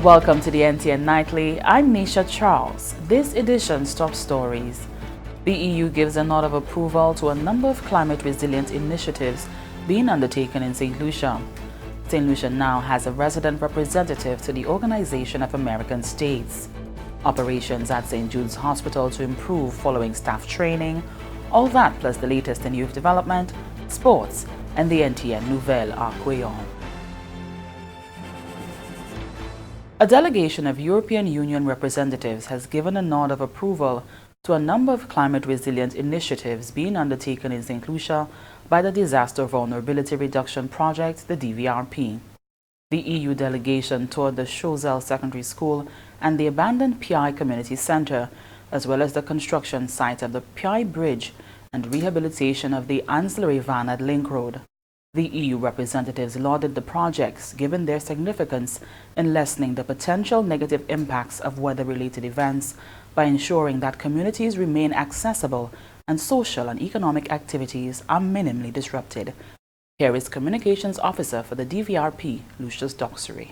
Welcome to the NTN Nightly. I'm Nisha Charles. This edition's top stories. The EU gives a nod of approval to a number of climate resilience initiatives being undertaken in St. Lucia. St. Lucia now has a resident representative to the Organization of American States. Operations at St Jude's Hospital to improve following staff training. All that plus the latest in youth development, sports, and the NTN Nouvelle Arcueillon. A delegation of European Union representatives has given a nod of approval to a number of climate resilient initiatives being undertaken in St. Lucia by the Disaster Vulnerability Reduction Project, the DVRP. The EU delegation toured the Choiseul Secondary School and the abandoned PI Community Center, as well as the construction site of the PI Bridge and rehabilitation of the ancillary van at Link Road. The EU representatives lauded the projects given their significance in lessening the potential negative impacts of weather-related events by ensuring that communities remain accessible and social and economic activities are minimally disrupted. Here is Communications Officer for the DVRP, Lucius Doxery.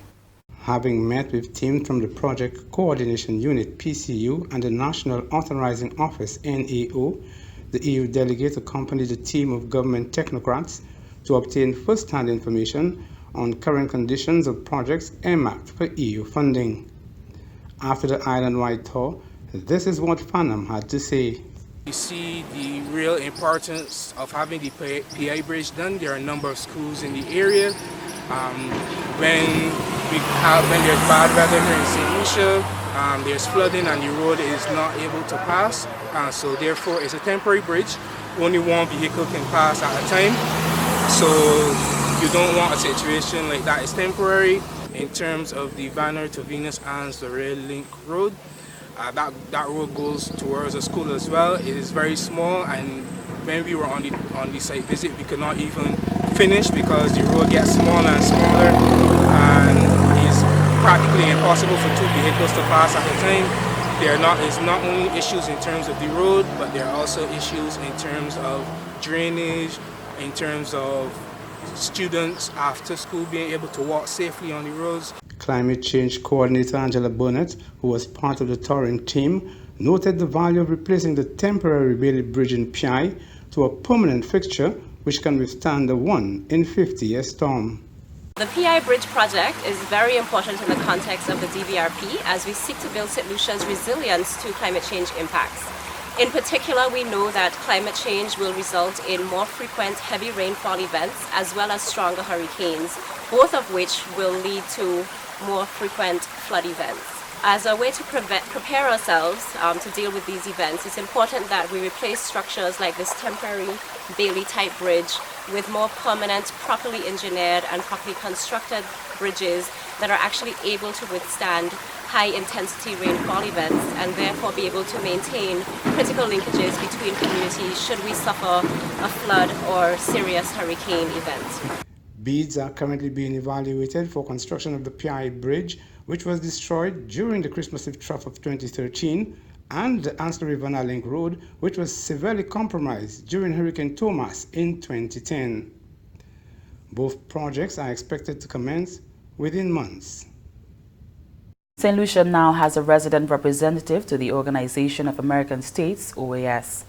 Having met with teams from the Project Coordination Unit PCU and the National Authorizing Office NAO, the EU delegate accompanied a team of government technocrats to obtain first-hand information on current conditions of projects earmarked for EU funding. After the island-wide tour, this is what Fanham had to say. We see the real importance of having the PI Bridge done. There are a number of schools in the area. When there's bad weather here in St. Lucia, there's flooding and the road is not able to pass. So therefore, it's a temporary bridge. Only one vehicle can pass at a time. So you don't want a situation like that. It's temporary. In terms of the Banner to Venus and the Rail Link Road, that road goes towards a school as well. It is very small, and when we were on the site visit, we could not even finish because the road gets smaller and smaller, and it's practically impossible for two vehicles to pass at a time. It's not only issues in terms of the road, but there are also issues in terms of drainage, in terms of students after school being able to walk safely on the roads. Climate change coordinator Angela Burnett, who was part of the touring team, noted the value of replacing the temporary Bailey Bridge in PI to a permanent fixture which can withstand a 1 in 50-year storm. The PI Bridge project is very important in the context of the DVRP as we seek to build St. Lucia's resilience to climate change impacts. In particular, we know that climate change will result in more frequent heavy rainfall events as well as stronger hurricanes, both of which will lead to more frequent flood events. As a way to prepare ourselves to deal with these events, it's important that we replace structures like this temporary Bailey-type bridge with more permanent, properly engineered and properly constructed bridges that are actually able to withstand high-intensity rainfall events and therefore be able to maintain critical linkages between communities should we suffer a flood or serious hurricane event. Bids are currently being evaluated for construction of the PI Bridge, which was destroyed during the Christmas Eve trough of 2013, and the ancillary Vanna Link Road, which was severely compromised during Hurricane Thomas in 2010. Both projects are expected to commence within months. St. Lucia now has a resident representative to the Organization of American States, OAS.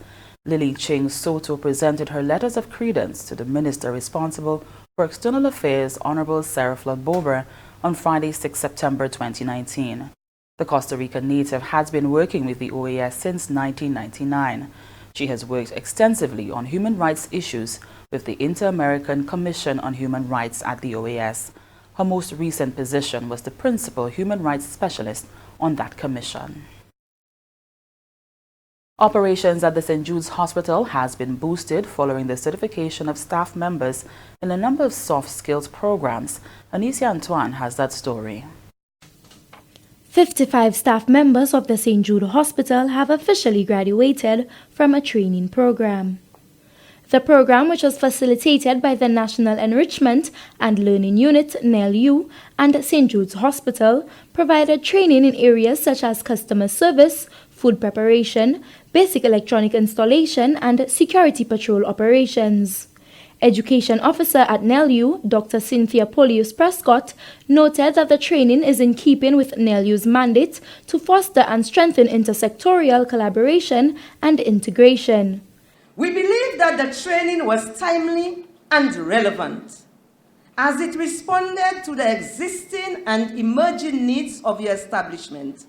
Lily Ching Soto presented her letters of credence to the minister responsible for External Affairs, Honorable Sarah Flood Bober, on Friday, 6 September 2019. The Costa Rican native has been working with the OAS since 1999. She has worked extensively on human rights issues with the Inter-American Commission on Human Rights at the OAS. Her most recent position was the Principal Human Rights Specialist on that commission. Operations at the St Jude's Hospital has been boosted following the certification of staff members in a number of soft skills programs. Anicia Antoine has that story. 55 staff members of the St Jude Hospital have officially graduated from a training program. The program, which was facilitated by the National Enrichment and Learning Unit (NELU) and St Jude's Hospital, provided training in areas such as customer service, food preparation, basic electronic installation, and security patrol operations. Education Officer at NELU, Dr. Cynthia Polius Prescott, noted that the training is in keeping with NELU's mandate to foster and strengthen intersectoral collaboration and integration. We believe that the training was timely and relevant, as it responded to the existing and emerging needs of your establishment,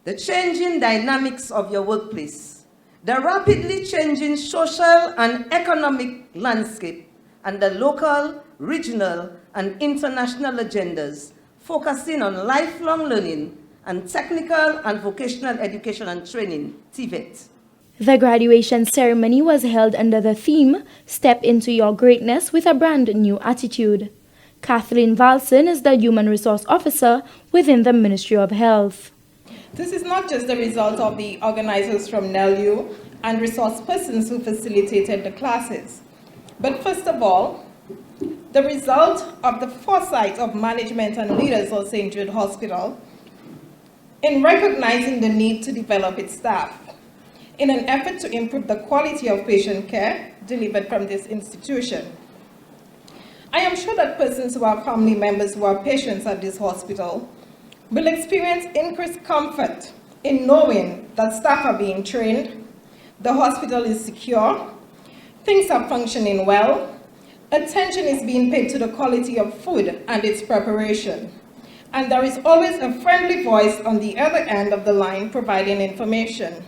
the changing dynamics of your workplace, the rapidly changing social and economic landscape, and the local, regional, and international agendas focusing on lifelong learning and technical and vocational education and training, TVET. The graduation ceremony was held under the theme, Step into Your Greatness with a Brand New Attitude. Kathleen Valson is the Human Resource Officer within the Ministry of Health. This is not just the result of the organizers from NELU and resource persons who facilitated the classes, but first of all, the result of the foresight of management and leaders of St Jude Hospital in recognizing the need to develop its staff in an effort to improve the quality of patient care delivered from this institution. I am sure that persons who are family members who are patients at this hospital will experience increased comfort in knowing that staff are being trained, the hospital is secure, things are functioning well, attention is being paid to the quality of food and its preparation, and there is always a friendly voice on the other end of the line providing information.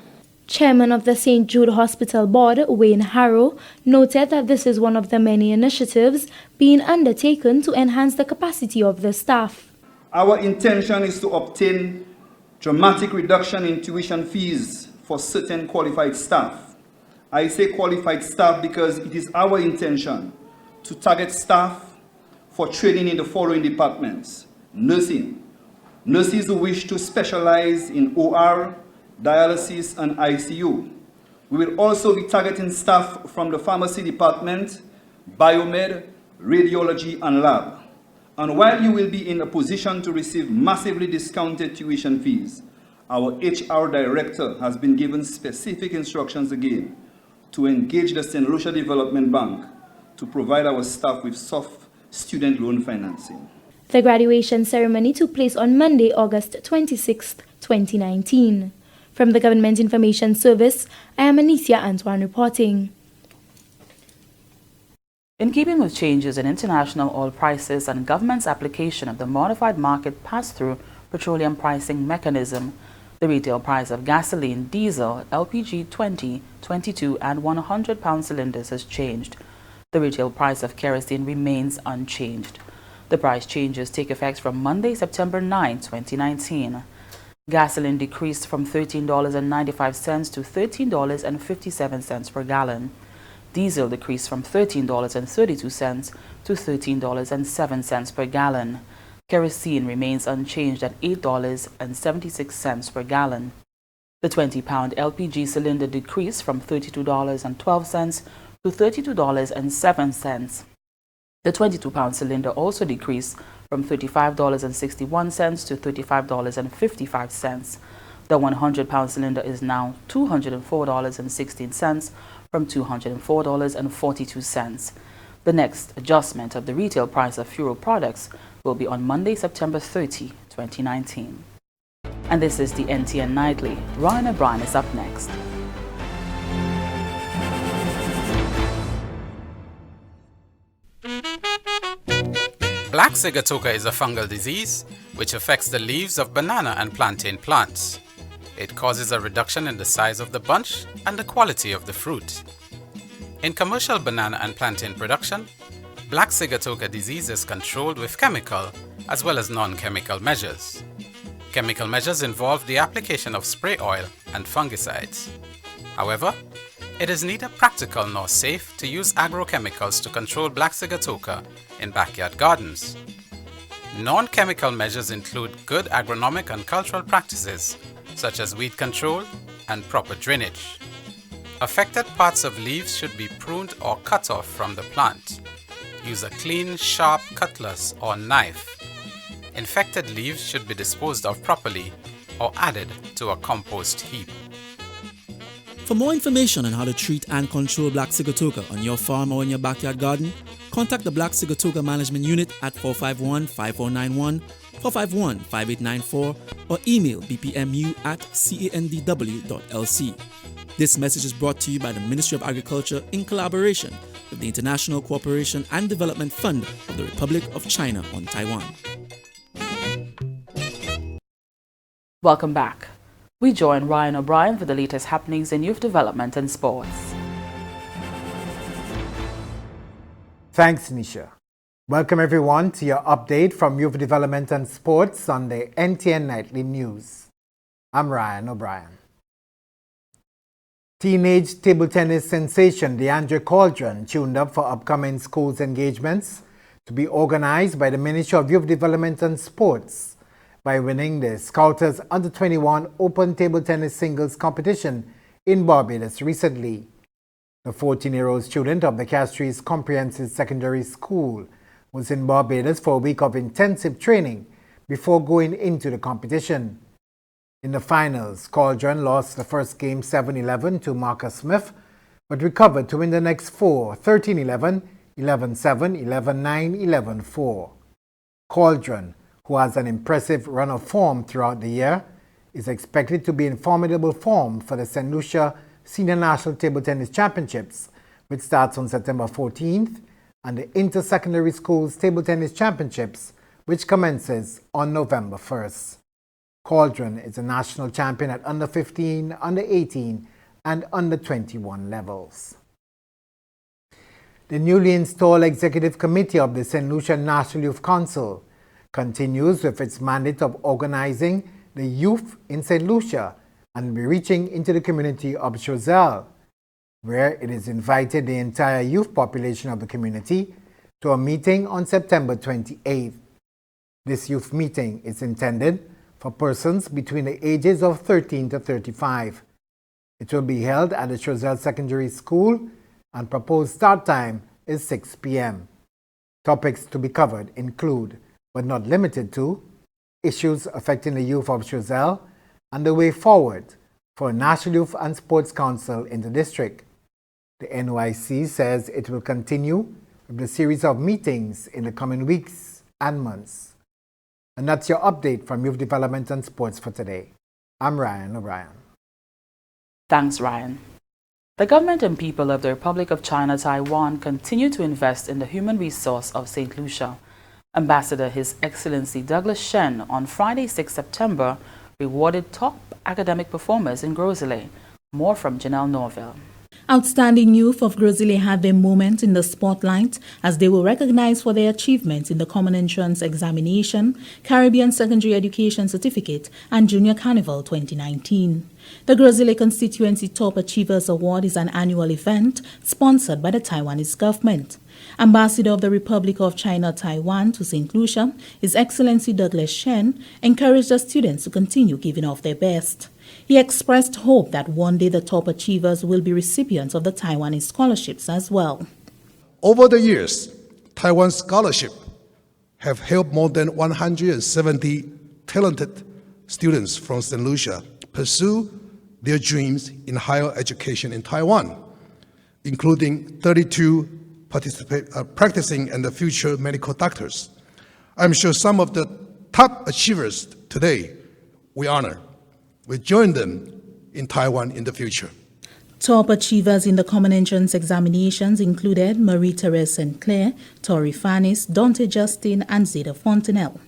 Chairman of the St. Jude Hospital Board, Wayne Harrow, noted that this is one of the many initiatives being undertaken to enhance the capacity of the staff. Our intention is to obtain dramatic reduction in tuition fees for certain qualified staff. I say qualified staff because it is our intention to target staff for training in the following departments: nursing, nurses who wish to specialize in OR, dialysis, and ICU. We will also be targeting staff from the pharmacy department, biomed, radiology, and lab. And while you will be in a position to receive massively discounted tuition fees, our HR director has been given specific instructions again to engage the St. Lucia Development Bank to provide our staff with soft student loan financing. The graduation ceremony took place on Monday, August 26, 2019. From the Government Information Service, I am Anicia Antoine reporting. In keeping with changes in international oil prices and government's application of the Modified Market Pass-Through Petroleum Pricing Mechanism, the retail price of gasoline, diesel, LPG 20, 22 and 100-pound cylinders has changed. The retail price of kerosene remains unchanged. The price changes take effect from Monday, September 9, 2019. Gasoline decreased from $13.95 to $13.57 per gallon. Diesel decreased from $13.32 to $13.07 per gallon. Kerosene remains unchanged at $8.76 per gallon. The 20-pound LPG cylinder decreased from $32.12 to $32.07. The 22-pound cylinder also decreased from $35.61 to $35.55. The 100-pound cylinder is now $204.16 from $204.42. The next adjustment of the retail price of fuel products will be on Monday, September 30, 2019. And this is the NTN Nightly. Ryan O'Brien is up next. Black Sigatoka is a fungal disease which affects the leaves of banana and plantain plants. It causes a reduction in the size of the bunch and the quality of the fruit. In commercial banana and plantain production, Black Sigatoka disease is controlled with chemical as well as non-chemical measures. Chemical measures involve the application of spray oil and fungicides. However, it is neither practical nor safe to use agrochemicals to control Black Sigatoka in backyard gardens. Non-chemical measures include good agronomic and cultural practices such as weed control and proper drainage. Affected parts of leaves should be pruned or cut off from the plant. Use a clean, sharp cutlass or knife. Infected leaves should be disposed of properly or added to a compost heap. For more information on how to treat and control black Sigatoka on your farm or in your backyard garden, contact the Black Sigatoka Management Unit at 451-5491, 451-5894, or email bpmu@candw.lc. This message is brought to you by the Ministry of Agriculture in collaboration with the International Cooperation and Development Fund of the Republic of China on Taiwan. Welcome back. We join Ryan O'Brien for the latest happenings in youth development and sports. Thanks, Nisha. Welcome everyone to your update from Youth Development and Sports on the NTN Nightly News. I'm Ryan O'Brien. Teenage table tennis sensation DeAndre Cauldron tuned up for upcoming schools engagements to be organized by the Ministry of Youth Development and Sports by winning the Scouters Under-21 Open Table Tennis Singles competition in Barbados recently. The 14-year-old student of the Castries Comprehensive Secondary School was in Barbados for a week of intensive training before going into the competition. In the finals, Cauldron lost the first game 7-11 to Marcus Smith, but recovered to win the next four 13-11, 11-7, 11-9, 11-4. Cauldron, who has an impressive run of form throughout the year, is expected to be in formidable form for the Saint Lucia Senior National Table Tennis Championships, which starts on September 14th, and the Inter-Secondary Schools Table Tennis Championships, which commences on November 1st. Cauldron is a national champion at under 15, under 18, and under 21 levels. The newly installed Executive Committee of the St Lucia National Youth Council continues with its mandate of organizing the youth in St. Lucia and be reaching into the community of Choiseul, where it has invited the entire youth population of the community to a meeting on September 28th. This youth meeting is intended for persons between the ages of 13 to 35. It will be held at the Choiseul Secondary School and proposed start time is 6 p.m. Topics to be covered include, but not limited to, issues affecting the youth of Choiseul and the way forward for a National Youth and Sports Council in the district. The NYC says it will continue with the series of meetings in the coming weeks and months. And that's your update from Youth Development and Sports for today. I'm Ryan O'Brien. Thanks, Ryan. The government and people of the Republic of China, Taiwan continue to invest in the human resource of St. Lucia. Ambassador His Excellency Douglas Shen on Friday, 6 September, rewarded top academic performers in Grosile. More from Janelle Norville. Outstanding youth of Grosile had their moment in the spotlight as they were recognized for their achievements in the Common Entrance Examination, Caribbean Secondary Education Certificate, and Junior Carnival 2019. The Grosile Constituency Top Achievers Award is an annual event sponsored by the Taiwanese government. Ambassador of the Republic of China, Taiwan to St. Lucia, His Excellency Douglas Shen, encouraged the students to continue giving off their best. He expressed hope that one day the top achievers will be recipients of the Taiwanese scholarships as well. Over the years, Taiwan Scholarship have helped more than 170 talented students from St. Lucia pursue their dreams in higher education in Taiwan, including 32 practicing and the future medical doctors. I'm sure some of the top achievers today we honor will join them in Taiwan in the future. Top achievers in the Common Entrance Examinations included Marie-Therese St. Clair, Tori Fanis, Dante Justin, and Zeta Fontenelle.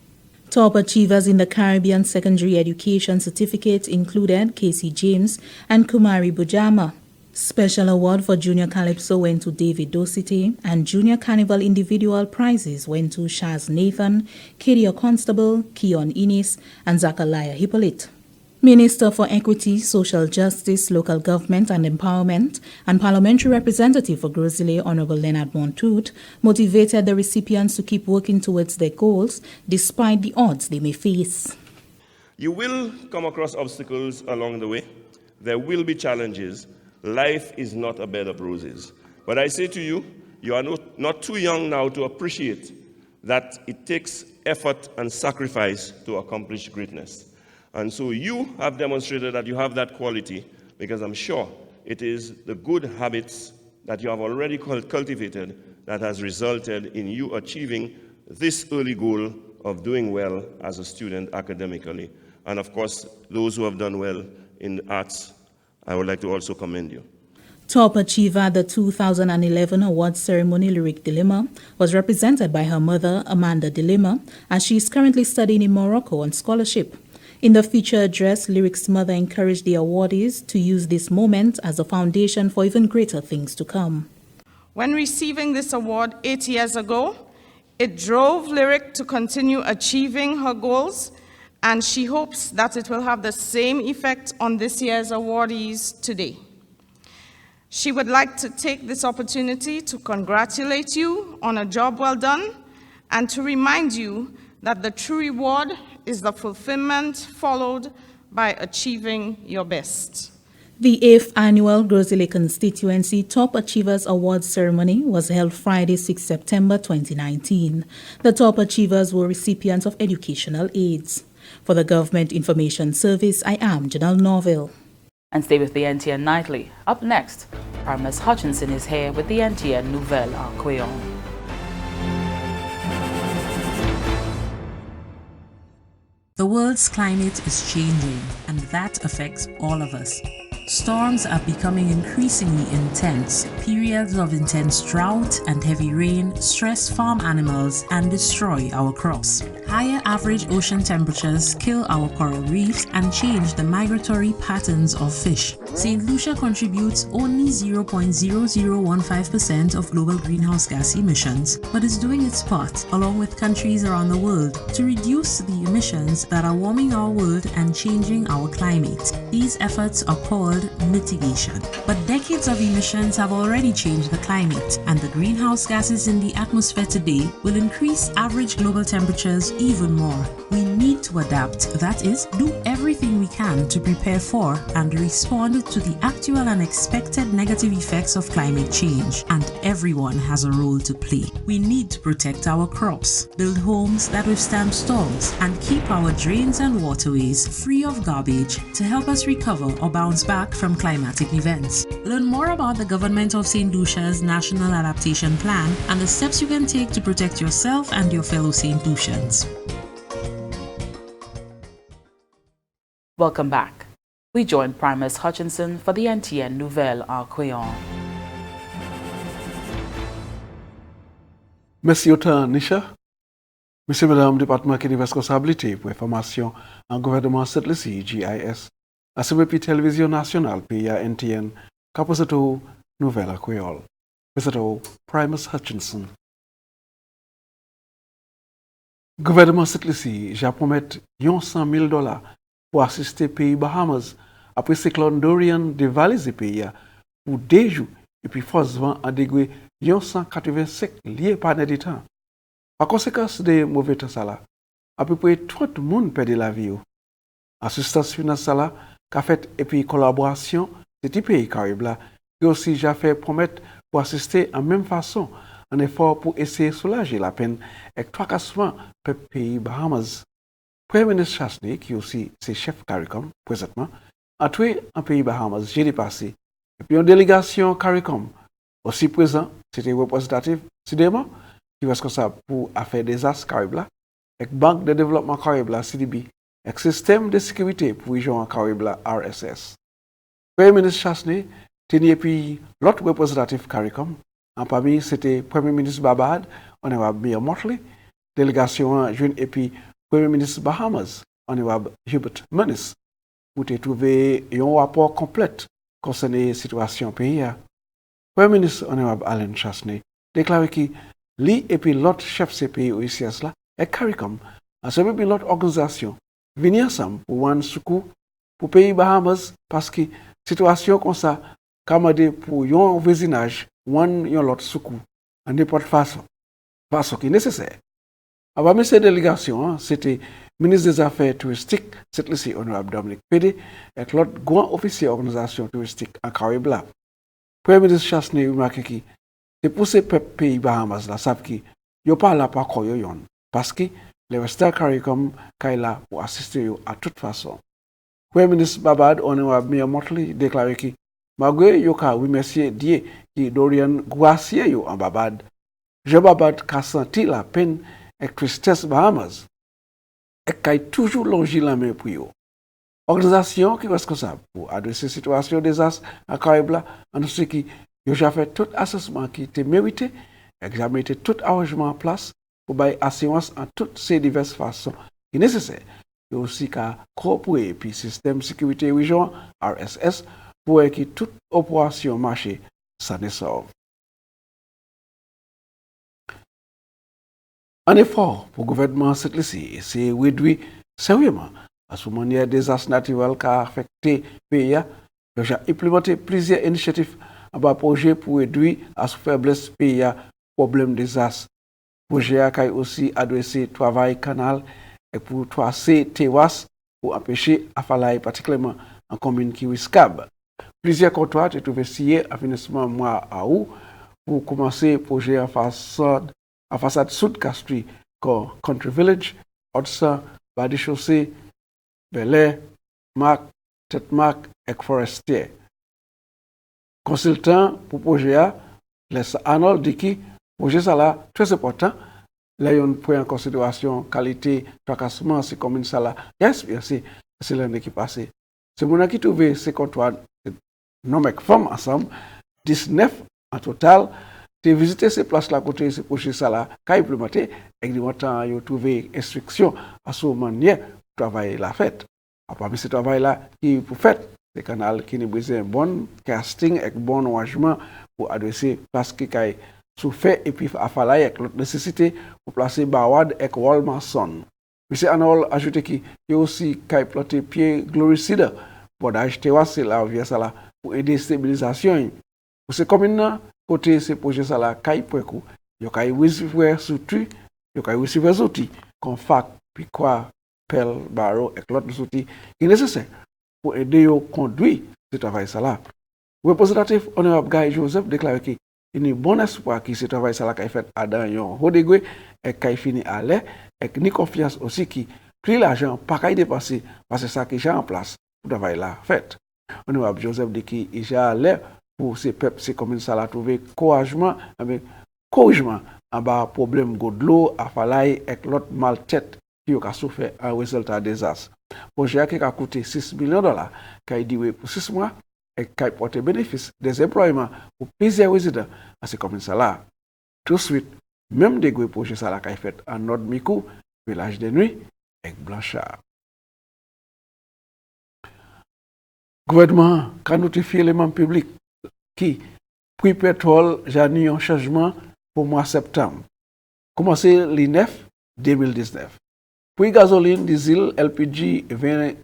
Top achievers in the Caribbean Secondary Education Certificate included Casey James and Kumari Bujama. Special award for Junior Calypso went to David Dosite, and Junior Carnival individual prizes went to Shaz Nathan, Katie Constable, Keon Innis, and Zachariah Hippolyte. Minister for Equity, Social Justice, Local Government and Empowerment, and Parliamentary Representative for Grosile, Honorable Leonard Montoute, motivated the recipients to keep working towards their goals despite the odds they may face. You will come across obstacles along the way. There will be challenges. Life is not a bed of roses. But I say to you, you are not too young now to appreciate that it takes effort and sacrifice to accomplish greatness. And so you have demonstrated that you have that quality, because I'm sure it is the good habits that you have already cultivated that has resulted in you achieving this early goal of doing well as a student academically. And of course, those who have done well in arts, I would like to also commend you. Top achiever at the 2011 awards ceremony, Lyric Dilima, was represented by her mother, Amanda Dilima, as she is currently studying in Morocco on scholarship. In the feature address, Lyric's mother encouraged the awardees to use this moment as a foundation for even greater things to come. When receiving this award 8 years ago, it drove Lyric to continue achieving her goals, and she hopes that it will have the same effect on this year's awardees today. She would like to take this opportunity to congratulate you on a job well done and to remind you that the true reward is the fulfillment followed by achieving your best. The 8th annual Grozile Constituency Top Achievers Awards ceremony was held Friday, 6 September 2019. The top achievers were recipients of educational aids. For the Government Information Service, I am Janelle Norville. And stay with the NTN Nightly. Up next, Ms. Hutchinson is here with the NTN Nouvelle en Créole. The world's climate is changing, and that affects all of us. Storms are becoming increasingly intense. Periods of intense drought and heavy rain stress farm animals and destroy our crops. Higher average ocean temperatures kill our coral reefs and change the migratory patterns of fish. St. Lucia contributes only 0.0015% of global greenhouse gas emissions, but is doing its part, along with countries around the world, to reduce the emissions that are warming our world and changing our climate. These efforts are called mitigation. But decades of emissions have already changed the climate, and the greenhouse gases in the atmosphere today will increase average global temperatures even more. We need to adapt, that is, do everything we can to prepare for and respond to the actual and expected negative effects of climate change, and everyone has a role to play. We need to protect our crops, build homes that withstand storms, and keep our drains and waterways free of garbage to help us recover or bounce back from climatic events. Learn more about the Government of St. Lucia's National Adaptation Plan and the steps you can take to protect yourself and your fellow St. Lucians. Welcome back. We join Ms. Hutchinson for the NTN Nouvelle en Créole. Merci autant, Nisha. Monsieur, Madame, département qui est responsabilité pour information en gouvernement Saint Lucia, GIS, à CBP Télévision Nationale, PIA NTN, Caposato Nouvelle en Créole. Caposato, Ms. Hutchinson. Gouvernement Saint Lucia, j'ai promis $100,000 pour assister pays Bahamas après cyclone Dorian dévalisé pays pour 2 jours et puis force vent à degré 185 liés par des temps. Par conséquent de mauvais temps ça là, à peu près 30 personnes perdent la vie. Assistance financière qu'a fait et puis collaboration de ces pays Caraïbes là, qui aussi j'ai fait promettre pour assister en même façon un effort pour essayer de soulager la peine avec 3 cassements pour pays Bahamas. Premier ministre Chasney, qui aussi c'est chef CARICOM présentement, a tué un pays Bahamas jeudi passé. Et puis une délégation CARICOM aussi présent, c'était représentatif sidément qui est responsable pour affaires des As Caraïbes avec Banque de développement Caraïbes CDB, avec système de sécurité pour région Caraïbes RSS. Premier ministre Chasney tenait puis l'autre représentatif CARICOM, en parmi c'était Premier ministre Babad, honorable Mia Motley, délégation jeune et puis Premier ministre Bahamas, honorable Hubert Menis, pour trouver un rapport complet concernant la situation pays. Premier ministre honorable Alan Chasney déclare que lui et puis l'autre chef CPI au ICS là, et CARICOM, a ce même l'autre organisation, venir ensemble pour un secours pour pays Bahamas parce que situation comme ça, commandé pour un voisinage, un l'autre secours, en n'importe façon qui est nécessaire. Avant cette délégation, c'était ministre des Affaires touristiques, Saint Lucia, honorable Dominique Pédé, et l'autre grand officier organisation touristique en Caraïbes là. Premier ministre Chasney remarque que c'est pour ces pays Bahamas là, savent qu'ils ne pas là par quoi yon, parce que les Western CARICOM sont là pour assister à toute façon. Premier ministre Babad, honorable Mia Motley, déclaré que Magwe yo ka remercier die ki Dorian Guassier yo en babad. Je babad ka senti la peine et tristesse Bahamas. Et kay toujours longi la main pour yo. Organisation qui est responsable pour adresser situation désastre à Caraïbes en ce qui a fait tout assessment qui était mérité, examiné tout arrangement en place pour bailler assurance en toutes ces diverses façons qui sont nécessaires. Et aussi qu'à coopérer puis système sécurité région RSS pour que toute opération marche sans essor. Un effort pour le gouvernement Saint Lucia, c'est réduire sérieusement à ce manière des désastres naturels qui ont affecté le pays. J'ai implémenté plusieurs initiatives à projet pour réduire à ce faiblesse pays problème des désastres. Le projet a aussi adressé travail canal et pour tracer terrasses pour empêcher affalay particulièrement en commune qui risquable. Plusieurs contrats ont été signés à financement mois à août pour commencer le projet en façade sud Castries comme Country Village, Hudson, Badi Chaussée, Bel-Air, Marc, Tête-Marc et Forestier. Consultant pour le projet, les Arnold Dicky, projet ça là très important. Là, on prend en considération qualité, tracassement, c'est comme une salle. Yes, c'est l'année qui passe. C'est mon qui trouve ces contrats, non mais femmes ensemble, 19 en total. Tu visité ces places-là côté ces projets ça là, quand implémenté, et du temps, ils ont trouvé instruction à ce moment-là pour travailler la fête. Parmi ce travail-là, qui pour fait, c'est canal qui nous besoin un bon casting et un bon arrangement pour adresser place qui est sous fait et puis à faire avec l'autre nécessité pour placer Bawad et Walmason. Monsieur Anol ajouté qu'il y a aussi qu'à planter pied gloricide pour acheter la via ça là pour aider stabilisation. Pour ces communes côté ces projets ça là qu'à pour il y a recevoir surtout il y a recevoir outils comme fac puis quoi pelle barreau et l'autre outils qui est nécessaire pour aider à conduire ce travail ça là. Le représentatif honorable Guy Joseph déclare qu'il y a un bon espoir que ce travail ça là qu'a fait à dans yon haut degré et qu'a fini à l'air et ni confiance aussi qui plus l'argent pas qu'à dépasser parce que ça qui est en place pour travail là fait. Honorable Joseph dit qu'il est à l'air pour ces peuples ces communes ça là trouver corrigement en bas problème de l'eau à falay et l'autre mal tête qui a souffert en résultat des désastres. Projet qui a coûté $6 millions qui a duré pour 6 mois et qui a porté bénéfice des employements pour plusieurs résidents à ces communes là. Tout de suite, même des gros projets ça qui a fait en Nord Mikou, village de nuit et Blanchard. Gouvernement a notifié les membres publics qui, prix pétrole, j'ai eu un changement pour mois septembre. Commencé le 9 2019. Puis gasoline, diesel, LPG, 20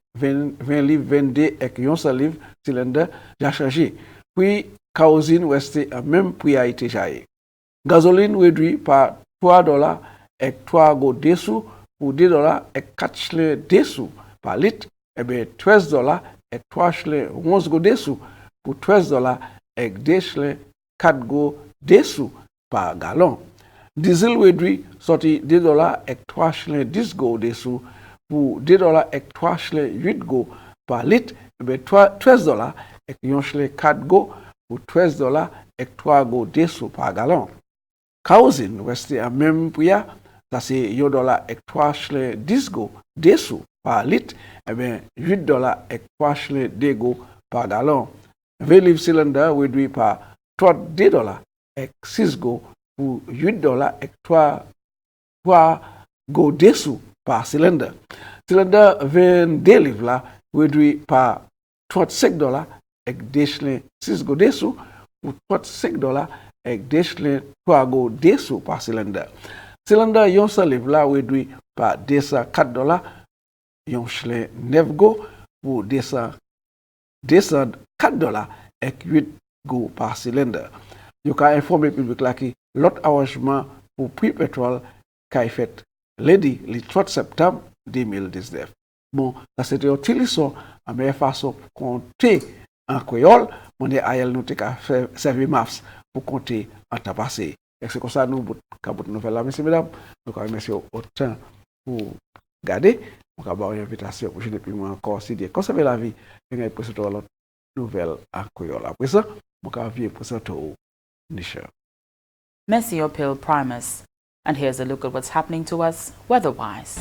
livres, 22 et 100 livres, cylindre, j'ai changé. Puis kerosene resté à même prix a été changé. Gasoline réduit par $3 et 3 go dessous pour $2 et 4 chelins dessous par litre. Et bien $13 et 3 chelins 11 go dessous pour $13 et 2 chelins 4 go dessous par gallon. Diesel réduit sorti $2 et 3 chelins 10 go dessous pour $2 et 3 chelins 8 go par litre. Et bien $13 et 1 chelin 4 go pour $13 et 3 go dessous par gallon. Kerosene resté à même prix, ça c'est $1 et 3 chelins 10 go dessous par litre. Et bien $8 et 3 chelins 2 go par gallon. 20 livres cylindre réduit par $2 et 6 go pour $8 et 3 go dessous par cylindre. Cylindre 22 livres là réduit par $35 et 2 chelins 6 go dessous pour $35 et 2 chelins 3 go dessous par cylindre. Cylindre 100 livres là réduit par $204 1 chelin 9 go pour $204 et 8 go par cylindre. Vous pouvez informer le public là que l'autre arrangement pour prix pétrole qui a fait lundi, le 3 septembre 2019. Bon, ça c'était une utilisation à meilleure façon pour compter en créole. On est à nous faire servir maths pour compter en tabassé. Et c'est comme ça nous avons nouvelle là, messieurs, mesdames. Nous remercions autant pour garder. Nous avons une invitation pour je ne plus encore si dire conserver la vie et pour l'autre. nouvelle à Creole. Après ça, je vais présenter au Nisha. Merci Opil Primus. And here's a look at what's happening to us weather-wise.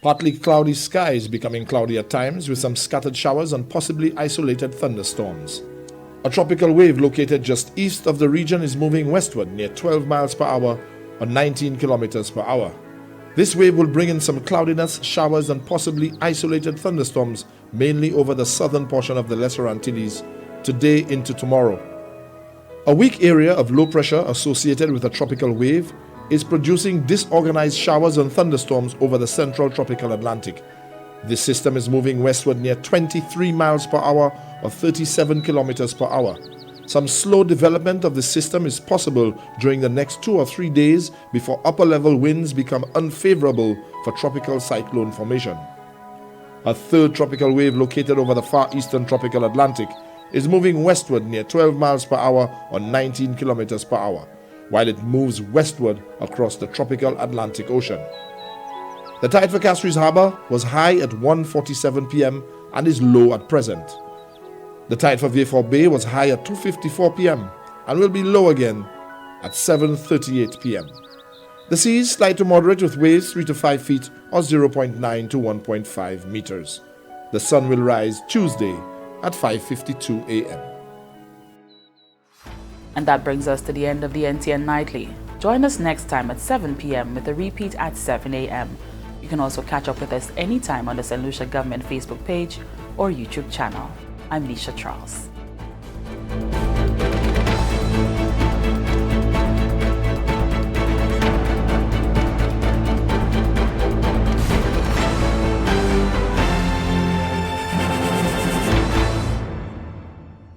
Partly cloudy skies becoming cloudy at times with some scattered showers and possibly isolated thunderstorms. A tropical wave located just east of the region is moving westward near 12 miles per hour or 19 kilometers per hour. This wave will bring in some cloudiness, showers and possibly isolated thunderstorms mainly over the southern portion of the Lesser Antilles today into tomorrow. A weak area of low pressure associated with a tropical wave is producing disorganized showers and thunderstorms over the central tropical Atlantic. This system is moving westward near 23 miles per hour or 37 kilometers per hour. Some slow development of the system is possible during the next 2 or 3 days before upper level winds become unfavorable for tropical cyclone formation. A third tropical wave located over the far eastern tropical Atlantic is moving westward near 12 miles per hour or 19 kilometers per hour, while it moves westward across the tropical Atlantic Ocean. The tide for Castries Harbour was high at 1:47 p.m. and is low at present. The tide for Vieux Bay was high at 2:54 p.m. and will be low again at 7:38 p.m. The sea is slight to moderate with waves 3 to 5 feet or 0.9 to 1.5 meters. The sun will rise Tuesday at 5:52 a.m. And that brings us to the end of the NTN Nightly. Join us next time at 7 p.m. with a repeat at 7 a.m. You can also catch up with us anytime on the St Lucia Government Facebook page or YouTube channel. I'm Nisha Charles.